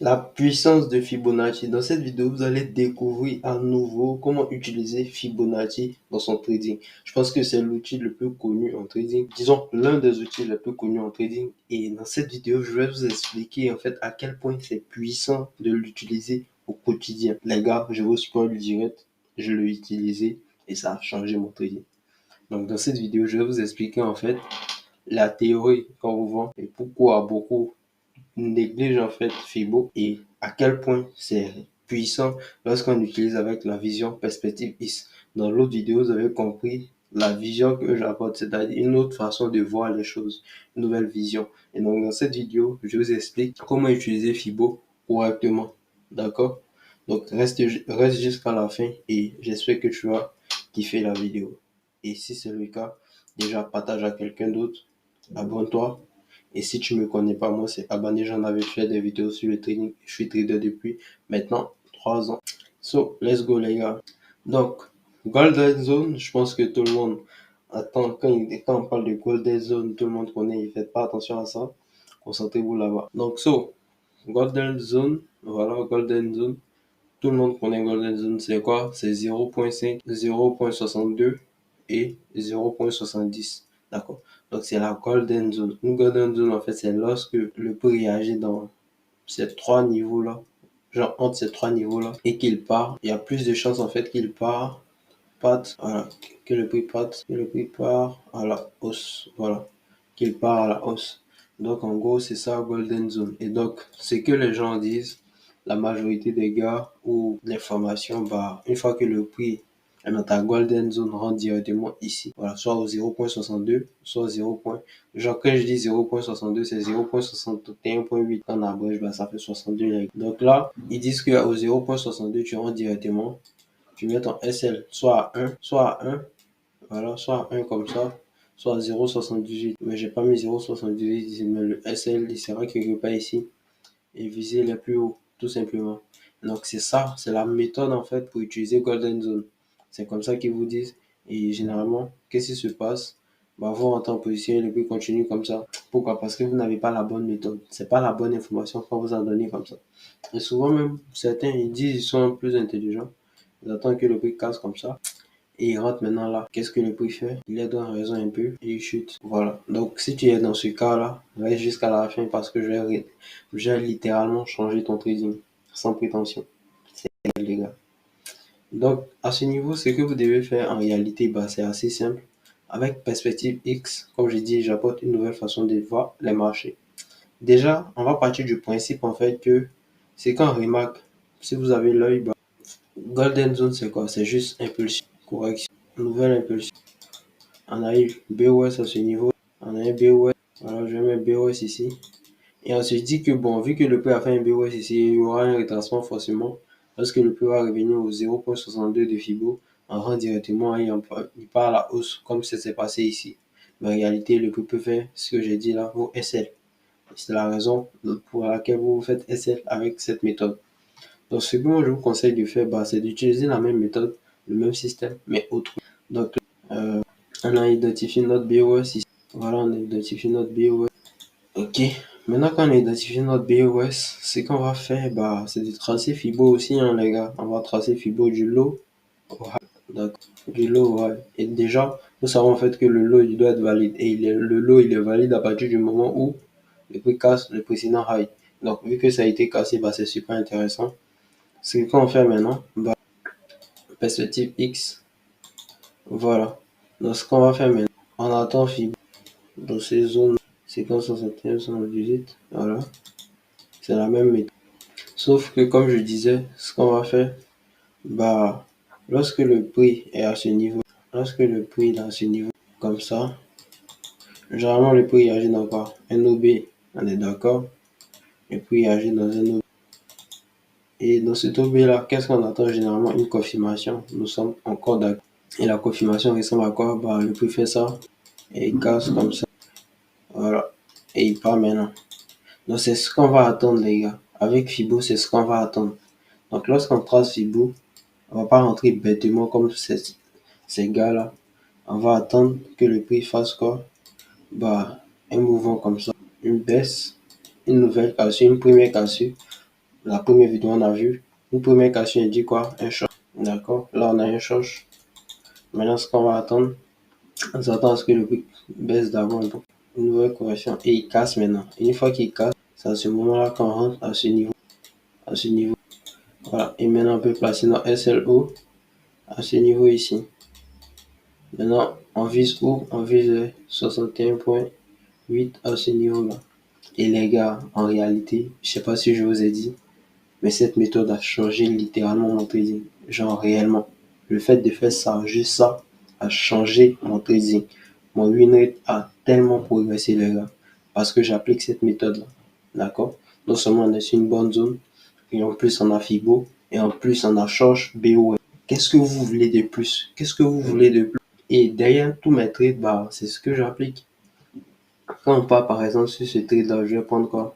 La puissance de Fibonacci. Dans cette vidéo, vous allez découvrir à nouveau comment utiliser Fibonacci dans son trading. Je pense que c'est l'outil le plus connu en trading. Disons, l'un des outils les plus connus en trading. Et dans cette vidéo, je vais vous expliquer en fait à quel point c'est puissant de l'utiliser au quotidien. Les gars, je vous spoil direct. Je l'ai utilisé et ça a changé mon trading. Donc, dans cette vidéo, je vais vous expliquer en fait la théorie qu'on vous vend et pourquoi beaucoup néglige en fait Fibo et à quel point c'est puissant lorsqu'on utilise avec la vision perspective X. Dans l'autre vidéo, vous avez compris la vision que j'apporte, c'est-à-dire une autre façon de voir les choses, une nouvelle vision. Et donc dans cette vidéo, je vous explique comment utiliser Fibo correctement. D'accord? Donc reste jusqu'à la fin et j'espère que tu vas kiffer la vidéo. Et si c'est le cas, déjà partage à quelqu'un d'autre, abonne-toi et si tu me connais pas, moi c'est Abané, j'en avais fait des vidéos sur le trading. Je suis trader depuis maintenant 3 ans. So, let's go les gars. Donc, Golden Zone, je pense que tout le monde attend, quand on parle de Golden Zone, tout le monde connaît, il fait pas attention à ça. Concentrez-vous là-bas. Donc, Golden Zone, voilà, Golden Zone. Tout le monde connaît Golden Zone, c'est quoi? C'est 0.5, 0.62 et 0.70. D'accord. Donc, c'est la Golden Zone. Une Golden Zone, en fait, c'est lorsque le prix réagit dans ces trois niveaux-là, genre entre ces trois niveaux-là, et qu'il part. Il y a plus de chances, en fait, qu'il parte, voilà, que le prix part à la hausse, voilà, qu'il part à la hausse. Donc, en gros, c'est ça, Golden Zone. Et donc, c'est que les gens disent, la majorité des gars ou l'information, bah, une fois que le prix est dans ta Golden Zone, rentre directement ici. Voilà, soit au 0.62, soit au 0. Genre, quand je dis 0.62, c'est 0.61.8. En abrège, bah, ça fait 62. Donc là, ils disent qu'au 0.62, tu rentres directement. Tu mets ton SL soit à 1, soit à 1, voilà, soit à 1 comme ça, soit à 0.78. Mais j'ai pas mis 0.78 ici, mais le SL, il sera quelque part ici et viser les plus hauts, tout simplement. Donc c'est ça, c'est la méthode en fait pour utiliser Golden Zone. C'est comme ça qu'ils vous disent. Et généralement, qu'est-ce qui se passe? Bah, vous rentrez en position et le prix continue comme ça. Pourquoi? Parce que vous n'avez pas la bonne méthode. C'est pas la bonne information qu'on vous a donnée comme ça. Et souvent même, certains, ils disent qu'ils sont plus intelligents. Ils attendent que le prix casse comme ça. Et il rentre maintenant là. Qu'est-ce que le prix fait? Il est dans raison un peu et il chute. Voilà. Donc si tu es dans ce cas-là, reste jusqu'à la fin parce que je vais littéralement changer ton trading. Sans prétention. C'est les gars. Donc à ce niveau, ce que vous devez faire en réalité, bah, c'est assez simple. Avec perspective X, comme j'ai dit, j'apporte une nouvelle façon de voir les marchés. Déjà, on va partir du principe en fait que c'est quand on remarque, si vous avez l'œil, bah, Golden Zone c'est quoi? C'est juste impulsion, correction, nouvelle impulsion. On a eu BOS à ce niveau, on a eu BOS, voilà, je vais mettre BOS ici. Et on se dit que bon, vu que le prix a fait un BOS ici, il y aura un retracement forcément. Lorsque le prix va revenir au 0.62 de Fibo, on rentre directement et il part à la hausse, comme ça s'est passé ici. Mais en réalité, le prix peut faire ce que j'ai dit là, vos SL. C'est la raison pour laquelle vous faites SL avec cette méthode. Donc, ce que moi je vous conseille de faire, bah, c'est d'utiliser la même méthode, le même système, mais autrement. Donc, euh, on a identifié notre BOS ici. Voilà, on a identifié notre BOS. Ok. Maintenant qu'on a identifié notre BOS, ce qu'on va faire, bah, c'est de tracer Fibo aussi, hein, les gars. On va tracer Fibo du low au high. D'accord. Du low au high. Et déjà, nous savons en fait que le low, il doit être valide. Et le low, il est valide à partir du moment où le prix casse le précédent high. Donc, vu que ça a été cassé, bah, c'est super intéressant. Ce qu'on fait maintenant, bah, perspective X. Voilà. Donc, ce qu'on va faire maintenant, on attend Fibo dans ces zones séquence 61, 118. Voilà. C'est la même méthode. Sauf que, comme je disais, ce qu'on va faire, bah, lorsque le prix est à ce niveau, lorsque le prix est à ce niveau, comme ça, généralement le prix agit dans quoi? Un OB, on est d'accord? Le prix agit dans un OB. Et dans cet OB là, qu'est-ce qu'on attend généralement? Une confirmation. Nous sommes encore d'accord. Et la confirmation ressemble à quoi? Bah, le prix fait ça et il casse comme ça. Voilà. Et il part maintenant. Donc, c'est ce qu'on va attendre, les gars. Avec Fibo, c'est ce qu'on va attendre. Donc, lorsqu'on trace Fibo, on va pas rentrer bêtement comme ces gars-là. On va attendre que le prix fasse quoi? Bah, un mouvement comme ça. Une baisse, une nouvelle cassure, une première cassure. la première vidéo, on a vu une première question, il dit quoi? Un short. D'accord? Là, on a un short. Maintenant, ce qu'on va attendre, on s'attend à ce que le prix baisse d'abord un peu. Une nouvelle correction et il casse maintenant. Et une fois qu'il casse, c'est à ce moment-là qu'on rentre à ce niveau. À ce niveau. Voilà. Et maintenant, on peut placer notre SLO à ce niveau ici. Maintenant, on vise où? On vise 61,8 à ce niveau-là. Et les gars, en réalité, je sais pas si je vous ai dit, mais cette méthode a changé littéralement mon trading. Genre réellement. Le fait de faire ça, juste ça, a changé mon trading. Mon win rate a tellement progressé, les gars. Parce que j'applique cette méthode-là. D'accord? Non seulement on est sur une bonne zone, et en plus on a Fibo, et en plus on a Charge BOS. Qu'est-ce que vous voulez de plus? Qu'est-ce que vous voulez de plus? Et derrière tous mes trades, bah, c'est ce que j'applique. Quand on part par exemple sur ce trade-là, je vais prendre quoi?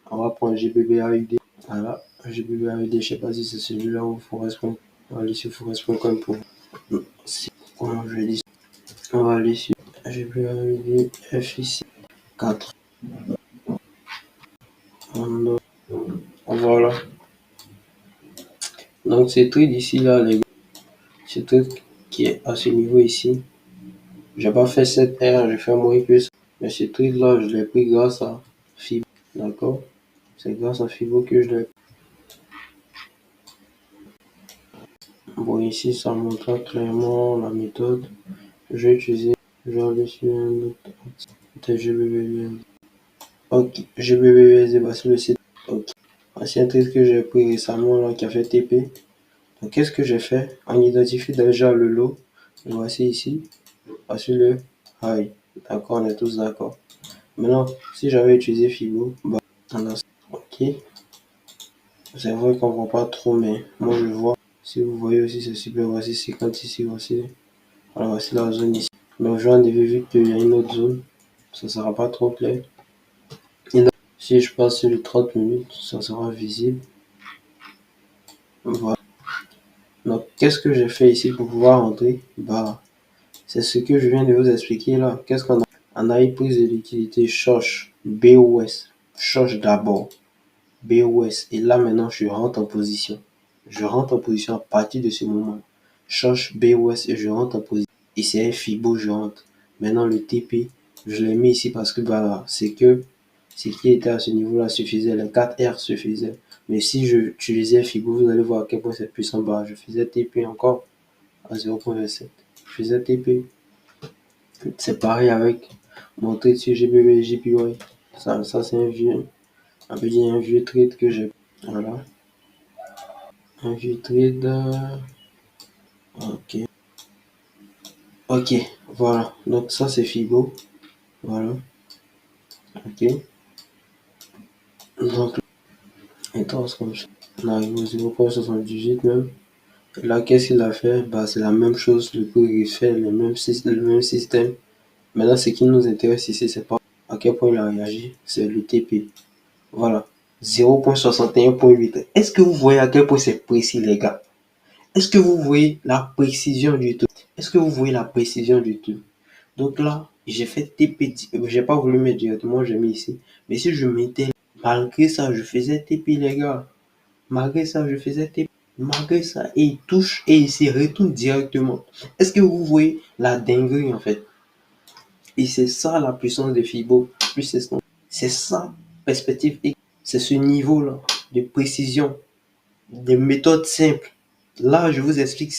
On va prendre GBBAUD. Voilà, GBBAUD, je sais pas si c'est celui-là ou Forex.com. On va aller sur Forex.com pour comment je dis. On va aller sur GBBAUD FIC 4. Voilà. Donc ce trade ici là, les gars, ce trade qui est à ce niveau ici, j'ai pas fait cette R, j'ai fait moins que ça. Mais ce trade là, je l'ai pris grâce à Fibo. D'accord? C'est grâce à Fibo que je l'ai. Bon, ici, ça montre clairement la méthode. Je vais utiliser, je vais aller sur un autre GBBUSD. Ok, GBBUSD, voici le site. Ok. Voici un trade que j'ai pris récemment là, qui a fait TP. Donc, qu'est-ce que j'ai fait? On identifie déjà le lot. Le voici ici. Voici le high. D'accord, on est tous d'accord. Maintenant, si j'avais utilisé Fibo, bah, on a. Ok. C'est vrai qu'on voit pas trop, mais moi je vois. Si vous voyez aussi, c'est super. Voici 50 ici, voici. Voilà, voici la zone ici. Donc, je viens de vu qu'il y a une autre zone. Ça sera pas trop clair. Et donc, si je passe sur les 30 minutes, ça sera visible. Voilà. Donc, qu'est-ce que j'ai fait ici pour pouvoir entrer? Bah, c'est ce que je viens de vous expliquer là. Qu'est-ce qu'on a? On a une prise de liquidité Shosh, BOS. Shosh d'abord. BOS. Et là, maintenant, je rentre en position. Je rentre en position à partir de ce moment. Shosh, BOS et je rentre en position. Et c'est un Fibo, je rentre. Maintenant, le TP, je l'ai mis ici parce que bah, c'est que ce qui était à ce niveau-là suffisait. Les 4R suffisaient. Mais si je utilisais Fibo, vous allez voir à quel point c'est puissant. Bah, je faisais TP encore à 0,27. Je faisais TP. C'est pareil avec mon trade sur GBB, JPY. Ça c'est un vieux, on peut dire un vieux trade que j'ai. Voilà. Un vieux trade. Ok. Ok. Voilà. Donc ça c'est Fibo. Voilà. Ok. Donc, intense comme ça. On arrive au 0,78 même. Et là, qu'est-ce qu'il a fait? Bah, c'est la même chose. Le prix fait le même système. Maintenant, ce qui nous intéresse ici, c'est pas à quel point il a réagi, c'est le TP. Voilà. 0,61,8. Est-ce que vous voyez à quel point c'est précis, les gars? Est-ce que vous voyez la précision du truc? Est-ce que vous voyez la précision du truc? Donc là, j'ai fait TP. J'ai pas voulu mettre directement, j'ai mis ici. Mais si je mettais, malgré ça, je faisais TP, les gars. Malgré ça, je faisais TP. Malgré ça, et il touche et il s'y retourne directement. Est-ce que vous voyez la dinguerie en fait? Et c'est ça la puissance de Fibo. Plus c'est ça, perspective X. C'est ce niveau-là de précision, des méthodes simples. Là, je vous explique,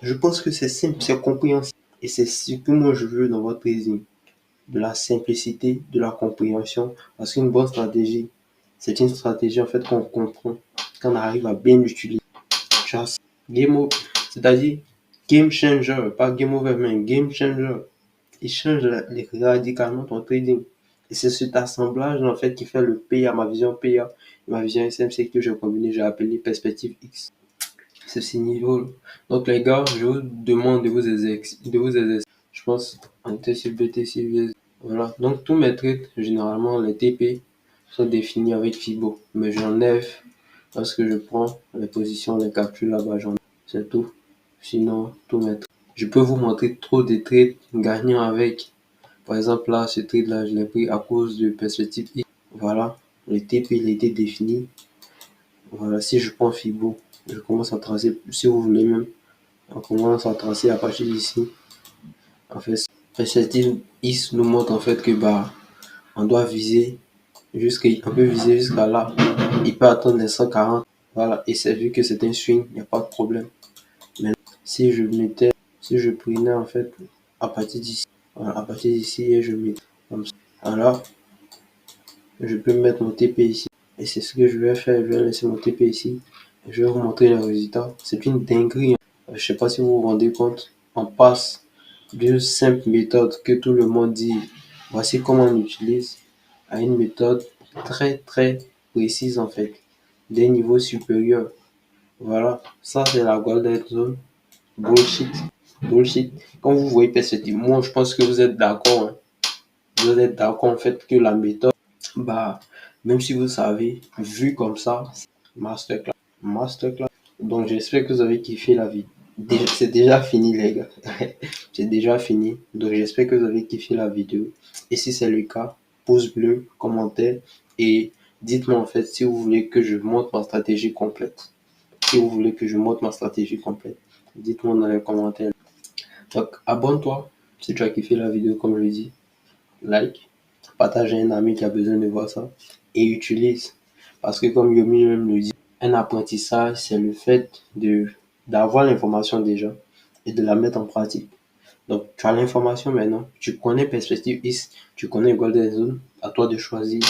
je pense que c'est simple, c'est compréhensible. Et c'est ce que moi je veux dans votre trading. De la simplicité, de la compréhension. Parce qu'une bonne stratégie, c'est une stratégie en fait qu'on comprend, qu'on arrive à bien utiliser. Game over, c'est-à-dire game changer, pas game over, mais game changer. Il change radicalement ton trading. Et c'est cet assemblage en fait qui fait le PA, ma vision PA, ma vision SMC que j'ai combiné, j'ai appelé perspective X. C'est ce niveau. Donc les gars, je vous demande de vous exercer. Je pense on était sur BTC USD. Voilà. Donc tous mes trades, généralement les TP sont définis avec Fibo. Mais j'enlève lorsque je prends les positions, les captures là-bas, c'est tout. Sinon, tout mes trades. Je peux vous montrer trop de trades gagnants avec. Par exemple, là, ce trade-là, je l'ai pris à cause de perspective X. Voilà, le TP, il a été défini. Voilà, si je prends Fibo, je commence à tracer, si vous voulez même, on commence à tracer à partir d'ici. En fait, perspective is nous montre en fait que bah on doit viser on peut viser jusqu'à là. Il peut attendre les 140. Voilà, et c'est vu que c'est un swing, il n'y a pas de problème. Mais si je mettais, si je prenais en fait à partir d'ici, voilà, à partir d'ici et je mets comme ça. Alors, je peux mettre mon TP ici. Et c'est ce que je vais faire. Je vais laisser mon TP ici. Et je vais vous montrer les résultats. C'est une dinguerie, hein. Je sais pas si vous vous rendez compte. On passe d'une simple méthode que tout le monde dit, voici comment on utilise, à une méthode très très précise en fait, des niveaux supérieurs. Voilà, ça c'est la Golden Zone. Bullshit. Bullshit. Quand vous voyez perspective, moi je pense que vous êtes d'accord, hein. Vous êtes d'accord en fait que la méthode, bah, même si vous savez, vu comme ça, c'est masterclass. Masterclass. Donc j'espère que vous avez kiffé la vie. C'est déjà fini les gars. C'est déjà fini. Donc j'espère que vous avez kiffé la vidéo. Et si c'est le cas, pouce bleu, commentaire et dites-moi en fait si vous voulez que je montre ma stratégie complète. Si vous voulez que je montre ma stratégie complète, dites-moi dans les commentaires. Donc abonne-toi si tu as kiffé la vidéo comme je l'ai dit. Like, partage à un ami qui a besoin de voir ça et utilise. Parce que comme Yomi même le dit, un apprentissage, c'est le fait d'avoir l'information déjà et de la mettre en pratique. Donc, tu as l'information maintenant, tu connais Perspective Is, tu connais Golden Zone, à toi de choisir.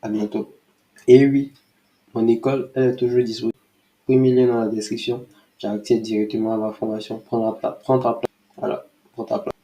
À bientôt. Et oui, mon école, elle est toujours disponible. Premier lien dans la description, tu as accès directement à ma formation. Prends ta place. Voilà, prends ta place.